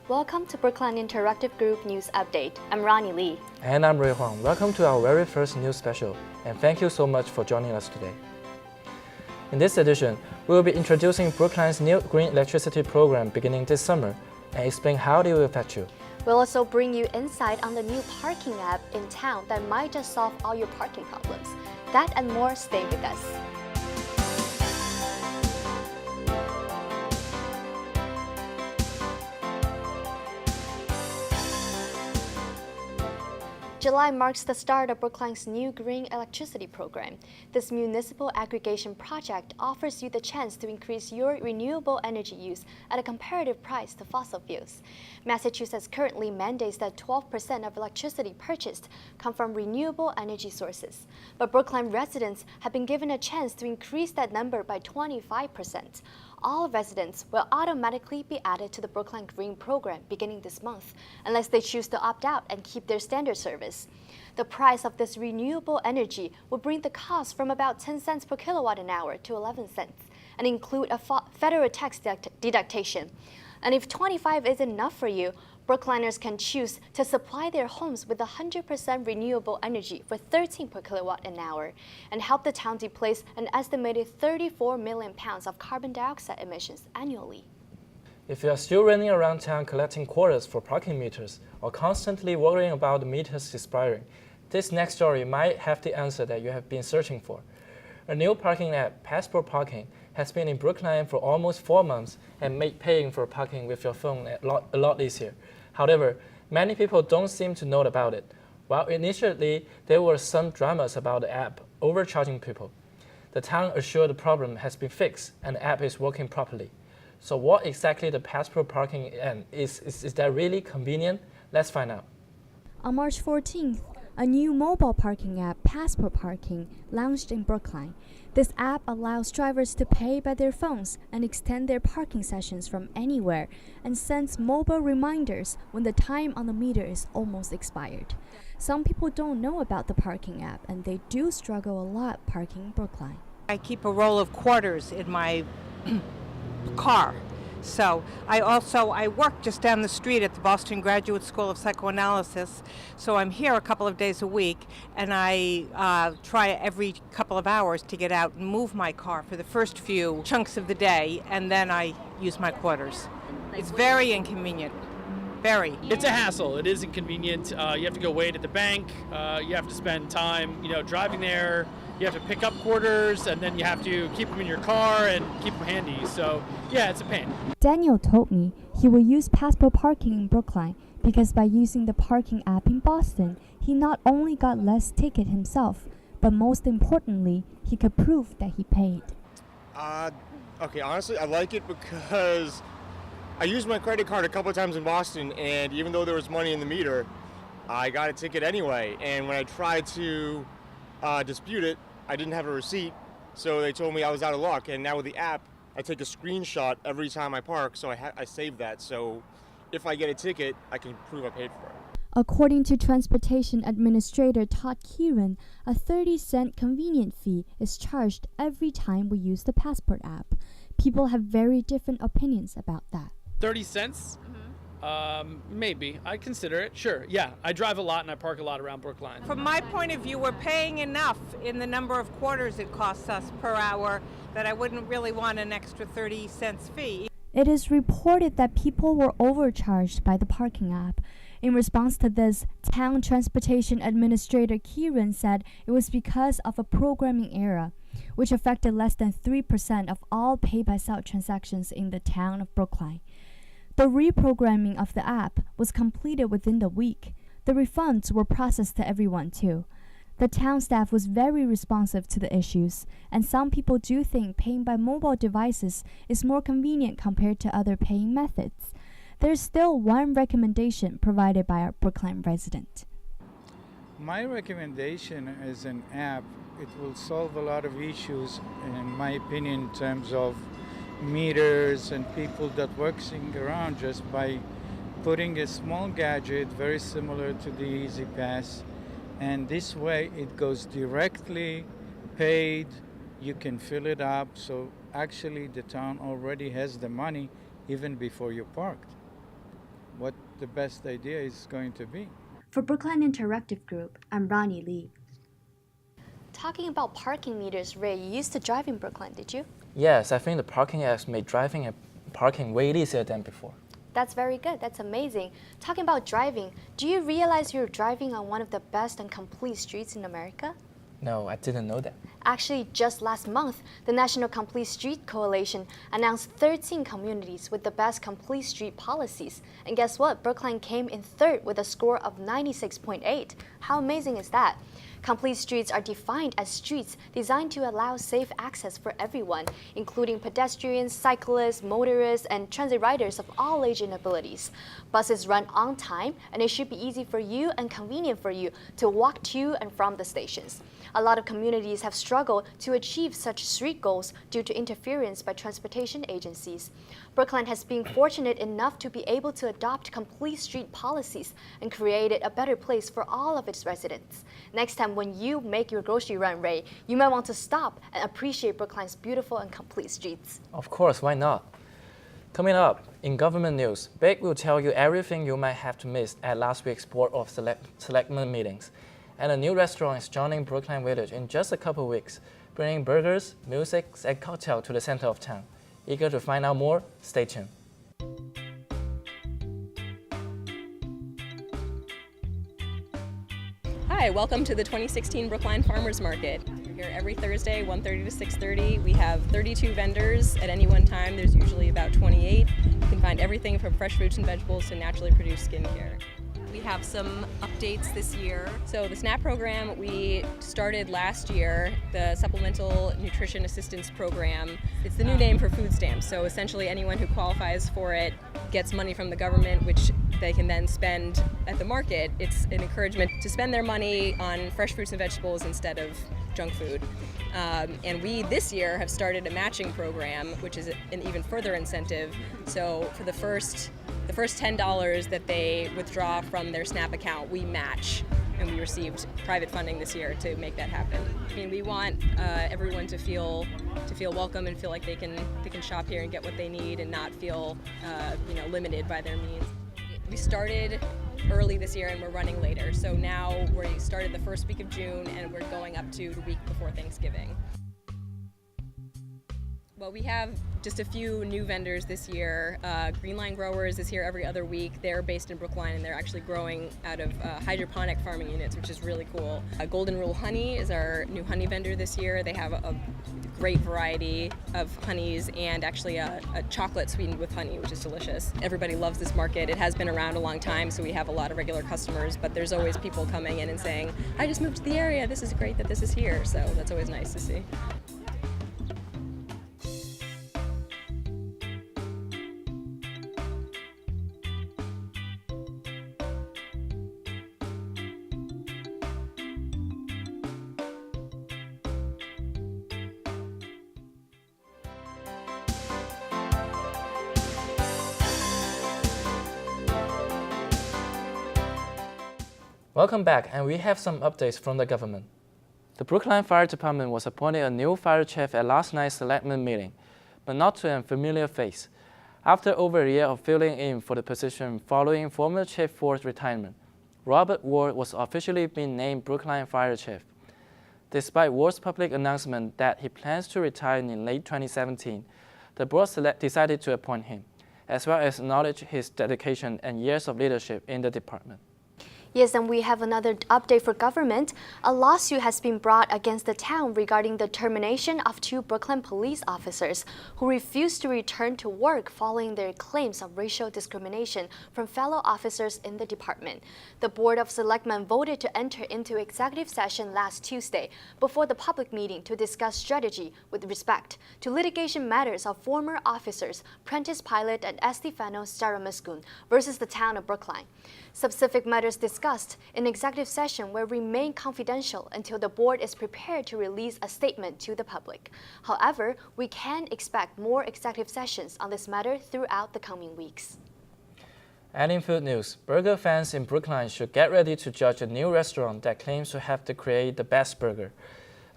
Welcome to Brookline Interactive Group News Update. I'm Ronnie Lee. And I'm Huang. Welcome to our very first news special, and thank you so much for joining us today. In this edition, we will be introducing Brookline's new green electricity program beginning this summer and explain how it will affect you. We'll also bring you insight on the new parking app in town that might just solve all your parking problems. That and more, stay with us. July marks the start of Brookline's new green electricity program. This municipal aggregation project offers you the chance to increase your renewable energy use at a comparative price to fossil fuels. Massachusetts currently mandates that 12% of electricity purchased come from renewable energy sources. But Brookline residents have been given a chance to increase that number by 25%. All residents will automatically be added to the Brookline Green program beginning this month, unless they choose to opt out and keep their standard service. The price of this renewable energy will bring the cost from about 10 cents per kilowatt an hour to 11 cents and include a federal tax deduction. And if 25 isn't enough for you, Brookliners can choose to supply their homes with 100% renewable energy for 13 per kilowatt an hour and help the town displace an estimated 34 million pounds of carbon dioxide emissions annually. If you are still running around town collecting quarters for parking meters or constantly worrying about the meters expiring, this next story might have the answer that you have been searching for. A new parking app, Passport Parking, has been in Brookline for almost 4 months and made paying for parking with your phone a lot easier. However, many people don't seem to know about it. While initially there were some dramas about the app overcharging people, the town assured the problem has been fixed and the app is working properly. So what exactly the Passport Parking is that really convenient? Let's find out. On March 14th, a new mobile parking app, Passport Parking, launched in Brookline. This app allows drivers to pay by their phones and extend their parking sessions from anywhere and sends mobile reminders when the time on the meter is almost expired. Some people don't know about the parking app and they do struggle a lot parking in Brookline. I keep a roll of quarters in my car. So I work just down the street at the Boston Graduate School of Psychoanalysis. So I'm here a couple of days a week, and I try every couple of hours to get out and move my car for the first few chunks of the day, and then I use my quarters. It's very inconvenient. Very. It's a hassle. It is inconvenient. You have to go wait at the bank. You have to spend time, driving there. You have to pick up quarters, and then you have to keep them in your car and keep them handy. So, yeah, it's a pain. Daniel told me he will use Passport Parking in Brookline because by using the parking app in Boston, he not only got less ticket himself, but most importantly, he could prove that he paid. Okay, honestly, I like it because I used my credit card a couple of times in Boston, and even though there was money in the meter, I got a ticket anyway. And when I tried to dispute it, I didn't have a receipt, so they told me I was out of luck. And now with the app, I take a screenshot every time I park, so I save that. So if I get a ticket, I can prove I paid for it. According to Transportation Administrator Todd Kieran, a 30-cent convenient fee is charged every time we use the Passport app. People have very different opinions about that. 30 cents? Maybe. I'd consider it. Sure. Yeah. I drive a lot and I park a lot around Brookline. From my point of view, we're paying enough in the number of quarters it costs us per hour that I wouldn't really want an extra 30 cents fee. It is reported that people were overcharged by the parking app. In response to this, Town Transportation Administrator Kieran said it was because of a programming error, which affected less than 3% of all pay-by-cell transactions in the town of Brookline. The reprogramming of the app was completed within the week. The refunds were processed to everyone too. The town staff was very responsive to the issues, and some people do think paying by mobile devices is more convenient compared to other paying methods. There's still one recommendation provided by a Brookline resident. My recommendation is an app. It will solve a lot of issues, in my opinion, in terms of meters and people that working around just by putting a small gadget very similar to the Easy Pass, and this way it goes directly paid, you can fill it up, so actually the town already has the money even before you parked. what the best idea is going to be. For Brookline Interactive Group, I'm Ronnie Lee. Talking about parking meters, Ray, you used to drive in Brookline, did you? Yes, I think the parking apps made driving and parking way easier than before. That's very good. That's amazing. Talking about driving, do you realize you're driving on one of the best and complete streets in America? No, I didn't know that. Actually, just last month, the National Complete Street Coalition announced 13 communities with the best complete street policies. And guess what? Brookline came in third with a score of 96.8. How amazing is that? Complete streets are defined as streets designed to allow safe access for everyone, including pedestrians, cyclists, motorists, and transit riders of all age and abilities. Buses run on time, and it should be easy for you and convenient for you to walk to and from the stations. A lot of communities have struggled to achieve such street goals due to interference by transportation agencies. Brookline has been fortunate enough to be able to adopt complete street policies and created a better place for all of its residents. Next time when you make your grocery run, Ray, you might want to stop and appreciate Brookline's beautiful and complete streets. Of course, why not? Coming up, in government news, Beck will tell you everything you might have to miss at last week's Board of Selectmen meetings. And a new restaurant is joining Brookline Village in just a couple weeks, bringing burgers, music, and cocktail to the center of town. Eager to find out more? Stay tuned. Hi, welcome to the 2016 Brookline Farmers Market. We're here every Thursday, 1:30 to 6:30. We have 32 vendors at any one time. There's usually about 28. You can find everything from fresh fruits and vegetables to naturally produced skincare. We have some updates this year. So the SNAP program we started last year, the Supplemental Nutrition Assistance Program. It's the new name for food stamps. So essentially anyone who qualifies for it gets money from the government, which they can then spend at the market. It's an encouragement to spend their money on fresh fruits and vegetables instead of junk food. And we this year have started a matching program, which is an even further incentive. So for the first $10 that they withdraw from their SNAP account, we match, and we received private funding this year to make that happen. I mean, we want everyone to feel welcome and feel like they can shop here and get what they need and not feel limited by their means. We started early this year and we're running later. So now we started the first week of June and we're going up to the week before Thanksgiving. Well, we have just a few new vendors this year. Green Line Growers is here every other week. They're based in Brookline and they're actually growing out of hydroponic farming units, which is really cool. Golden Rule Honey is our new honey vendor this year. They have a great variety of honeys and actually a chocolate sweetened with honey, which is delicious. Everybody loves this market. It has been around a long time, so we have a lot of regular customers, but there's always people coming in and saying, I just moved to the area, this is great that this is here. So that's always nice to see. Welcome back, and we have some updates from the government. The Brookline Fire Department was appointed a new fire chief at last night's selectmen meeting, but not to a familiar face. After over a year of filling in for the position following former Chief Ford's retirement, Robert Ward was officially been named Brookline Fire Chief. Despite Ward's public announcement that he plans to retire in late 2017, the board decided to appoint him, as well as acknowledge his dedication and years of leadership in the department. Yes, and we have another update for government. A lawsuit has been brought against the town regarding the termination of 2 Brookline police officers who refused to return to work following their claims of racial discrimination from fellow officers in the department. The Board of Selectmen voted to enter into executive session last Tuesday before the public meeting to discuss strategy with respect to litigation matters of former officers Prentice Pilot and Estefano Staramisgun versus the town of Brookline. Specific matters discussed in executive session will remain confidential until the board is prepared to release a statement to the public. However, we can expect more executive sessions on this matter throughout the coming weeks. And in food news, burger fans in Brookline should get ready to judge a new restaurant that claims to have to create the best burger.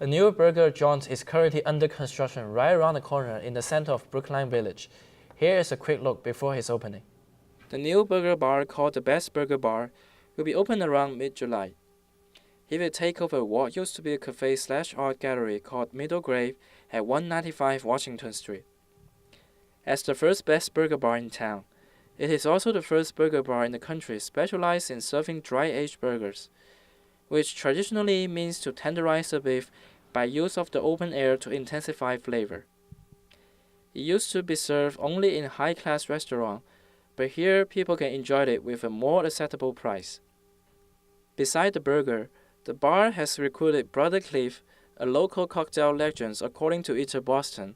A new burger joint is currently under construction right around the corner in the center of Brookline Village. Here is a quick look before its opening. The new burger bar called the Best Burger Bar will be open around mid-July. It will take over what used to be a cafe/art gallery called Middle Grave at 195 Washington Street. As the first Best Burger Bar in town, it is also the first burger bar in the country specialized in serving dry-aged burgers, which traditionally means to tenderize the beef by use of the open air to intensify flavor. It used to be served only in high-class restaurants, but here people can enjoy it with a more acceptable price. Beside the burger, the bar has recruited Brother Cliff, a local cocktail legend according to Eater Boston,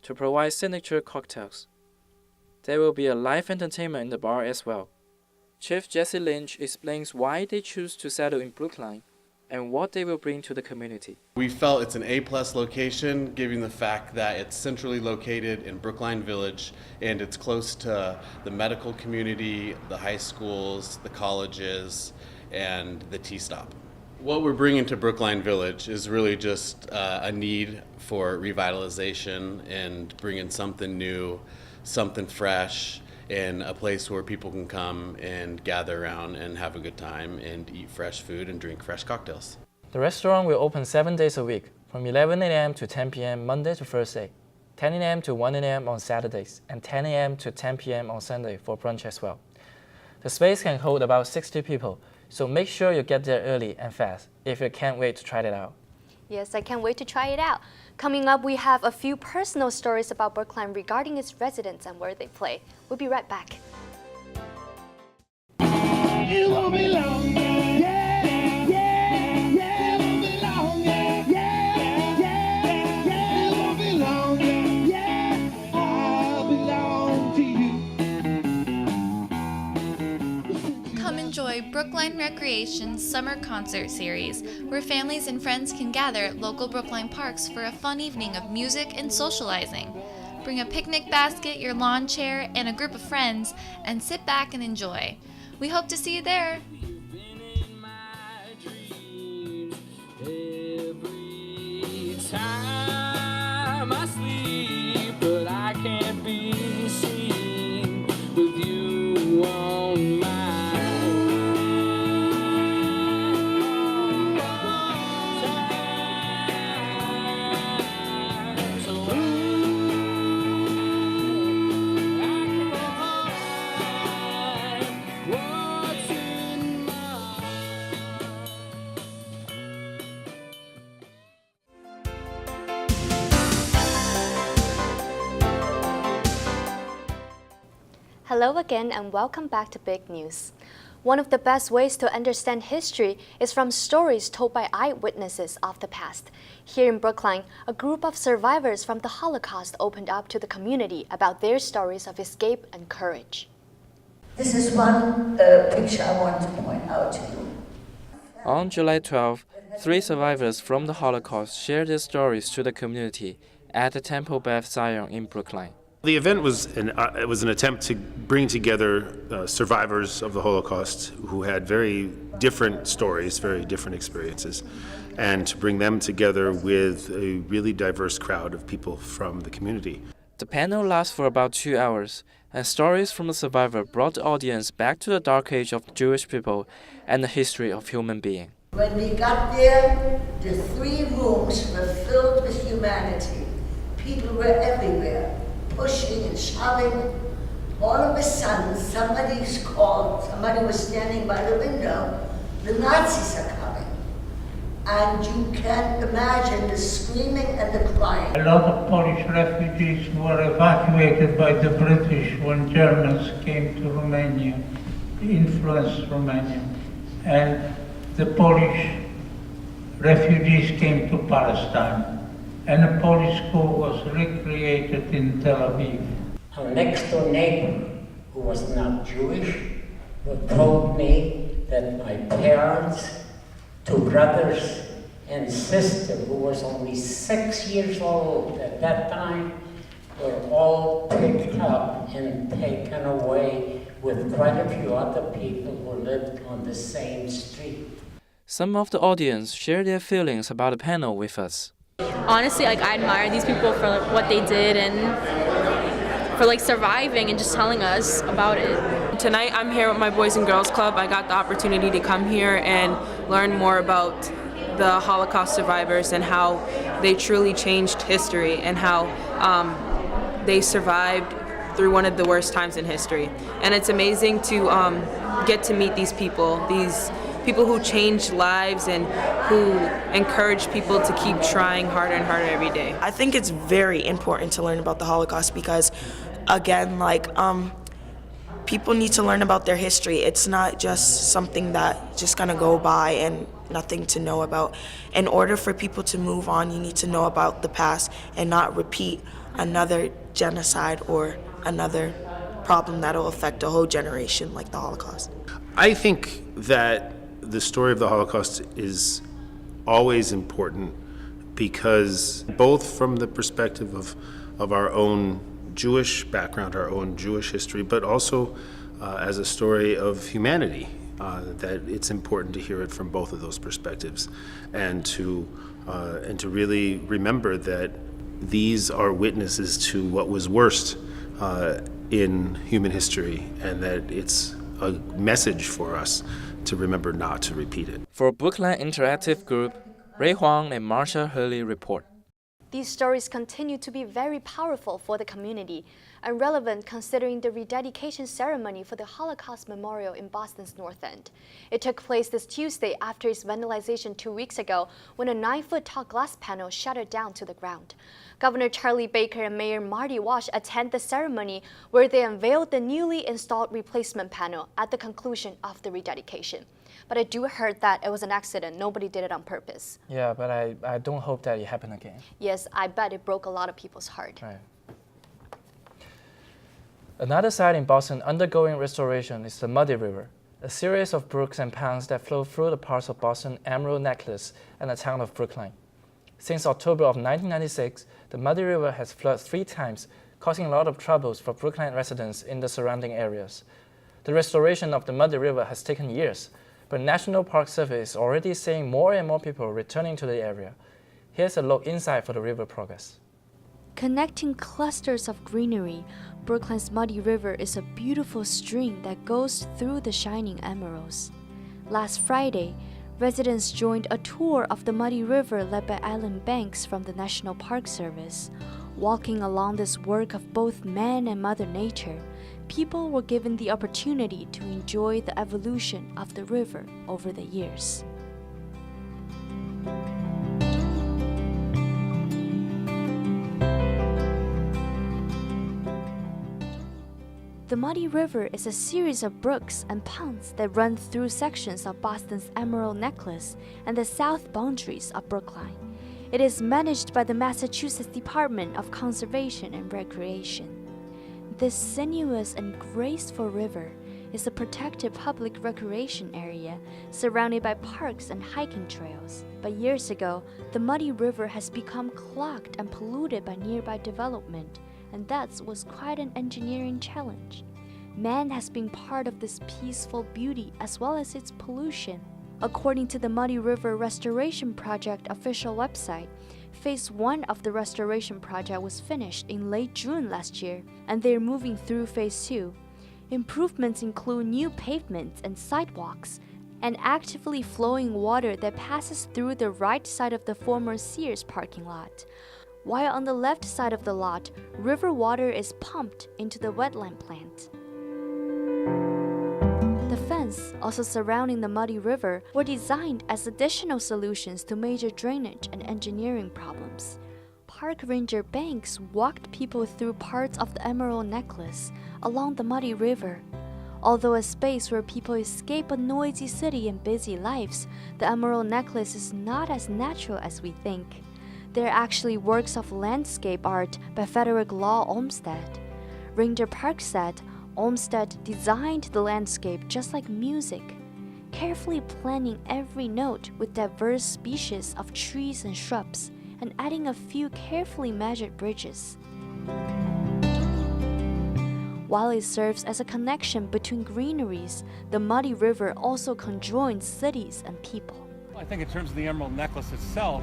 to provide signature cocktails. There will be a live entertainment in the bar as well. Chief Jesse Lynch explains why they choose to settle in Brookline and what they will bring to the community. We felt it's an A-plus location, given the fact that it's centrally located in Brookline Village and it's close to the medical community, the high schools, the colleges, and the T-stop. What we're bringing to Brookline Village is really just a need for revitalization and bringing something new, something fresh, in a place where people can come and gather around and have a good time and eat fresh food and drink fresh cocktails. The restaurant will open 7 days a week, from 11 a.m. to 10 p.m. Monday to Thursday, 10 a.m. to 1 a.m. on Saturdays, and 10 a.m. to 10 p.m. on Sunday for brunch as well. The space can hold about 60 people, so make sure you get there early and fast if you can't wait to try it out. Yes, I can't wait to try it out. Coming up, we have a few personal stories about Brookline regarding its residents and where they play. We'll be right back. It won't be long, yeah, yeah, yeah, it won't be long, yeah, yeah, yeah, yeah, it won't be long, yeah, I'll belong to you. Come enjoy Brookline Recreation's Summer Concert Series, where families and friends can gather at local Brookline parks for a fun evening of music and socializing. Bring a picnic basket, your lawn chair, and a group of friends, and sit back and enjoy. We hope to see you there. Every time I sleep, but I can't be seen with you on my Hello again and welcome back to Big News. One of the best ways to understand history is from stories told by eyewitnesses of the past. Here in Brookline, a group of survivors from the Holocaust opened up to the community about their stories of escape and courage. This is one picture I want to point out to you. On July 12, 3 survivors from the Holocaust shared their stories to the community at the Temple Beth Zion in Brookline. The event was an attempt to bring together survivors of the Holocaust who had very different stories, very different experiences, and to bring them together with a really diverse crowd of people from the community. The panel lasts for about 2 hours, and stories from the survivor brought the audience back to the dark age of Jewish people and the history of human being. When we got there, the 3 rooms were filled with humanity. People were everywhere, pushing and shoving. All of a sudden, somebody was standing by the window, the Nazis are coming. And you can't imagine the screaming and the crying. A lot of Polish refugees were evacuated by the British when Germans came to Romania, influenced Romania. And the Polish refugees came to Palestine. And a Polish school was recreated in Tel Aviv. Our next door neighbor, who was not Jewish, told me that my parents, 2 brothers and sister, who was only 6 years old at that time, were all picked up and taken away with quite a few other people who lived on the same street. Some of the audience shared their feelings about the panel with us. Honestly, I admire these people for what they did, and for like surviving and just telling us about it. Tonight I'm here with my Boys and Girls Club. I got the opportunity to come here and learn more about the Holocaust survivors and how they truly changed history and how they survived through one of the worst times in history. And it's amazing to get to meet these people who change lives and who encourage people to keep trying harder and harder every day. I think it's very important to learn about the Holocaust because, again, people need to learn about their history. It's not just something that just gonna go by and nothing to know about. In order for people to move on, you need to know about the past and not repeat another genocide or another problem that'll affect a whole generation like the Holocaust. I think that the story of the Holocaust is always important because both from the perspective of our own Jewish background, our own Jewish history, but also as a story of humanity, that it's important to hear it from both of those perspectives and to really remember that these are witnesses to what was worst in human history and that it's a message for us to remember not to repeat it. For Brookline Interactive Group, Ray Huang and Marsha Hurley report. These stories continue to be very powerful for the community and relevant considering the rededication ceremony for the Holocaust Memorial in Boston's North End. It took place this Tuesday after its vandalization 2 weeks ago when a 9-foot tall glass panel shattered down to the ground. Governor Charlie Baker and Mayor Marty Walsh attend the ceremony where they unveiled the newly installed replacement panel at the conclusion of the rededication. But I do heard that it was an accident. Nobody did it on purpose. Yeah, but I don't hope that it happened again. Yes, I bet it broke a lot of people's heart. Right. Another site in Boston undergoing restoration is the Muddy River, a series of brooks and ponds that flow through the parts of Boston Emerald Necklace and the town of Brookline. Since October of 1996, the Muddy River has flooded 3 times, causing a lot of troubles for Brookline residents in the surrounding areas. The restoration of the Muddy River has taken years, but National Park Service is already seeing more and more people returning to the area. Here's a look inside for the river progress. Connecting clusters of greenery, Brookline's Muddy River is a beautiful stream that goes through the shining emeralds. Last Friday, residents joined a tour of the Muddy River led by Alan Banks from the National Park Service. Walking along this work of both man and Mother Nature, people were given the opportunity to enjoy the evolution of the river over the years. The Muddy River is a series of brooks and ponds that run through sections of Boston's Emerald Necklace and the south boundaries of Brookline. It is managed by the Massachusetts Department of Conservation and Recreation. This sinuous and graceful river is a protected public recreation area surrounded by parks and hiking trails. But years ago, the Muddy River has become clogged and polluted by nearby development, and that was quite an engineering challenge. Man has been part of this peaceful beauty as well as its pollution. According to the Muddy River Restoration Project official website, Phase 1 of the restoration project was finished in late June last year, and they're moving through Phase 2. Improvements include new pavements and sidewalks, and actively flowing water that passes through the right side of the former Sears parking lot, while on the left side of the lot, river water is pumped into the wetland plant. The fence, also surrounding the Muddy River, were designed as additional solutions to major drainage and engineering problems. Park Ranger Banks walked people through parts of the Emerald Necklace along the Muddy River. Although a space where people escape a noisy city and busy lives, the Emerald Necklace is not as natural as we think. They're actually works of landscape art by Frederick Law Olmsted. Ranger Park said Olmsted designed the landscape just like music, carefully planning every note with diverse species of trees and shrubs, and adding a few carefully measured bridges. While it serves as a connection between greeneries, the Muddy River also conjoins cities and people. I think in terms of the Emerald Necklace itself,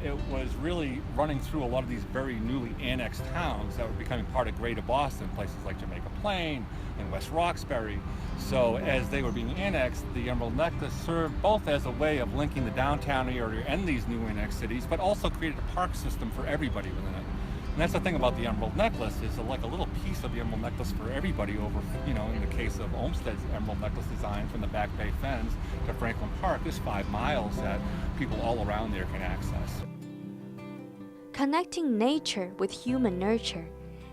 it was really running through a lot of these very newly annexed towns that were becoming part of Greater Boston, places like Jamaica Plain and West Roxbury. So as they were being annexed, the Emerald Necklace served both as a way of linking the downtown area and these new annexed cities, but also created a park system for everybody within it. And that's the thing about the Emerald Necklace, is like a little piece of the Emerald Necklace for everybody over, in the case of Olmsted's Emerald Necklace design from the Back Bay Fens to Franklin Park, there's 5 miles that people all around there can access. Connecting nature with human nurture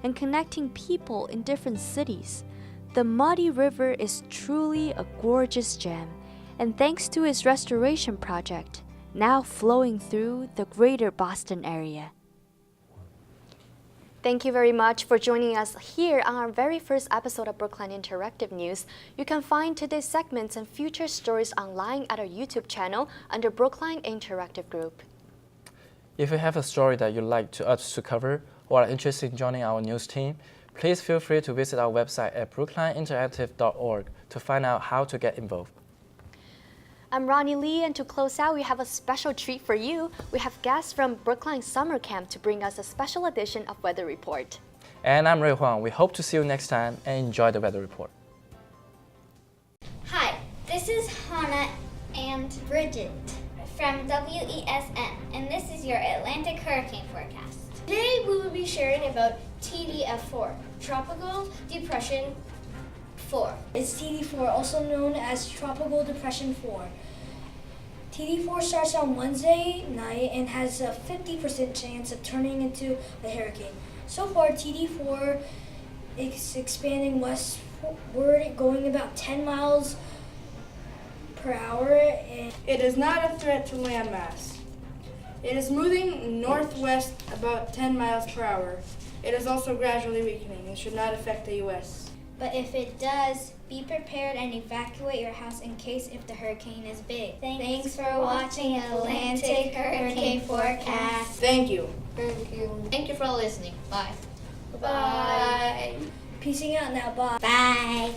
and connecting people in different cities, the Muddy River is truly a gorgeous gem, and thanks to its restoration project, now flowing through the Greater Boston area. Thank you very much for joining us here on our very first episode of Brookline Interactive News. You can find today's segments and future stories online at our YouTube channel under Brookline Interactive Group. If you have a story that you'd like us to cover or are interested in joining our news team, please feel free to visit our website at brooklineinteractive.org to find out how to get involved. I'm Ronnie Lee, and to close out, we have a special treat for you. We have guests from Brookline Summer Camp to bring us a special edition of Weather Report. And I'm Huang. We hope to see you next time and enjoy the Weather Report. Hi, this is Hannah and Bridget from WESN, and this is your Atlantic Hurricane Forecast. Today we will be sharing about TDF4, Tropical Depression 4. It's TD4, also known as Tropical Depression 4. TD4 starts on Wednesday night and has a 50% chance of turning into a hurricane. So far, TD4 is expanding westward, going about 10 miles per hour. And it is not a threat to landmass. It is moving northwest about 10 miles per hour. It is also gradually weakening and should not affect the U.S. But if it does, be prepared and evacuate your house in case if the hurricane is big. Thanks for watching Atlantic Hurricane Forecast. Thank you. Thank you. Thank you for listening. Bye. Bye. Peacing out now. Bye. Bye.